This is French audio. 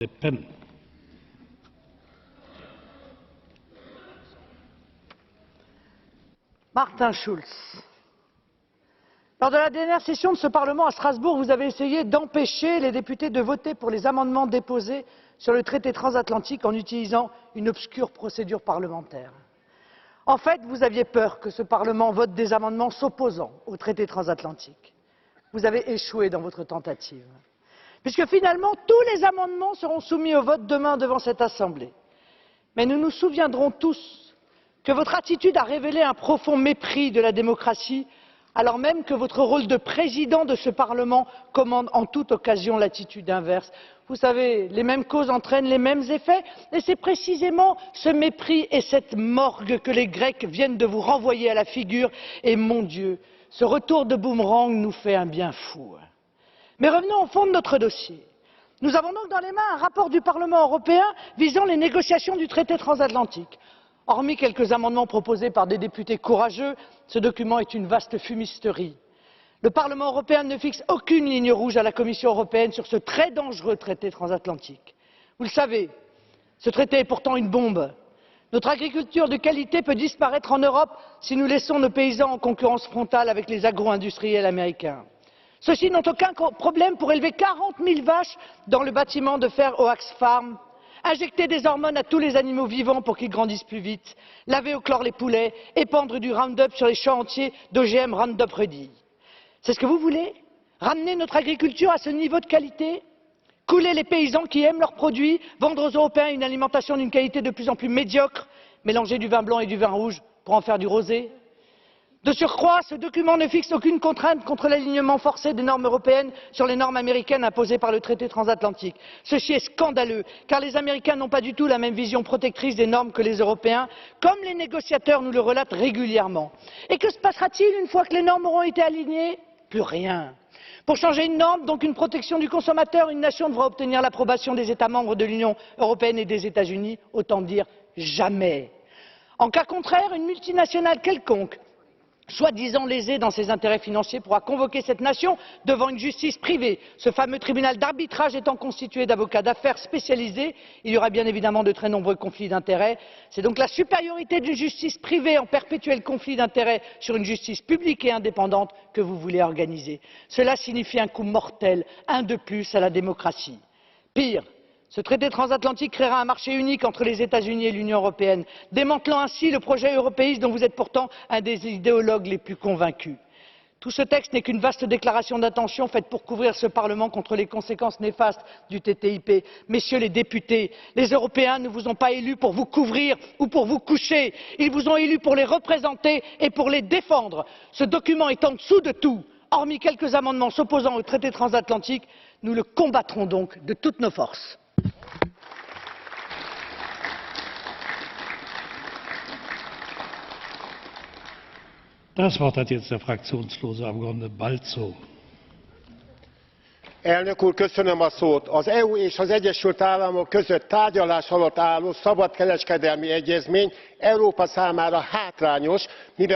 Le Pen. Martin Schulz. Lors de la dernière session de ce Parlement à Strasbourg, vous avez essayé d'empêcher les députés de voter pour les amendements déposés sur le traité transatlantique en utilisant une obscure procédure parlementaire. En fait, vous aviez peur que ce Parlement vote des amendements s'opposant au traité transatlantique. Vous avez échoué dans votre tentative, puisque finalement tous les amendements seront soumis au vote demain devant cette Assemblée. Mais nous nous souviendrons tous que votre attitude a révélé un profond mépris de la démocratie, alors même que votre rôle de président de ce Parlement commande en toute occasion l'attitude inverse. Vous savez, les mêmes causes entraînent les mêmes effets, et c'est précisément ce mépris et cette morgue que les Grecs viennent de vous renvoyer à la figure, et mon Dieu, ce retour de boomerang nous fait un bien fou. Mais revenons au fond de notre dossier. Nous avons donc dans les mains un rapport du Parlement européen visant les négociations du traité transatlantique. Hormis quelques amendements proposés par des députés courageux, ce document est une vaste fumisterie. Le Parlement européen ne fixe aucune ligne rouge à la Commission européenne sur ce très dangereux traité transatlantique. Vous le savez, ce traité est pourtant une bombe. Notre agriculture de qualité peut disparaître en Europe si nous laissons nos paysans en concurrence frontale avec les agro-industriels américains. Ceux-ci n'ont aucun problème pour élever 40 000 vaches dans le bâtiment de fer Oax Farm, injecter des hormones à tous les animaux vivants pour qu'ils grandissent plus vite, laver au chlore les poulets, épandre du Roundup sur les champs entiers d'OGM Roundup Ready. C'est ce que vous voulez? Ramener notre agriculture à ce niveau de qualité? Couler les paysans qui aiment leurs produits? Vendre aux Européens une alimentation d'une qualité de plus en plus médiocre? Mélanger du vin blanc et du vin rouge pour en faire du rosé? De surcroît, ce document ne fixe aucune contrainte contre l'alignement forcé des normes européennes sur les normes américaines imposées par le traité transatlantique. Ceci est scandaleux, car les Américains n'ont pas du tout la même vision protectrice des normes que les Européens, comme les négociateurs nous le relatent régulièrement. Et que se passera-t-il une fois que les normes auront été alignées? Plus rien. Pour changer une norme, donc une protection du consommateur, une nation devra obtenir l'approbation des États membres de l'Union européenne et des États-Unis, autant dire jamais. En cas contraire, une multinationale quelconque, soi-disant lésée dans ses intérêts financiers, pourra convoquer cette nation devant une justice privée. Ce fameux tribunal d'arbitrage étant constitué d'avocats d'affaires spécialisés, il y aura bien évidemment de très nombreux conflits d'intérêts. C'est donc la supériorité d'une justice privée en perpétuel conflit d'intérêts sur une justice publique et indépendante que vous voulez organiser. Cela signifie un coup mortel, un de plus à la démocratie. Pire, ce traité transatlantique créera un marché unique entre les États-Unis et l'Union européenne, démantelant ainsi le projet européiste dont vous êtes pourtant un des idéologues les plus convaincus. Tout ce texte n'est qu'une vaste déclaration d'intention faite pour couvrir ce Parlement contre les conséquences néfastes du TTIP. Messieurs les députés, les Européens ne vous ont pas élus pour vous couvrir ou pour vous coucher. Ils vous ont élus pour les représenter et pour les défendre. Ce document est en dessous de tout. Hormis quelques amendements s'opposant au traité transatlantique, nous le combattrons donc de toutes nos forces. Das Wort hat jetzt der fraktionslose Abgeordnete Balczó. Elnök úr, köszönöm a szót. Az EU és az Egyesült Államok között tárgyalás alatt álló szabadkereskedelmi egyezmény Európa számára hátrányos, mivel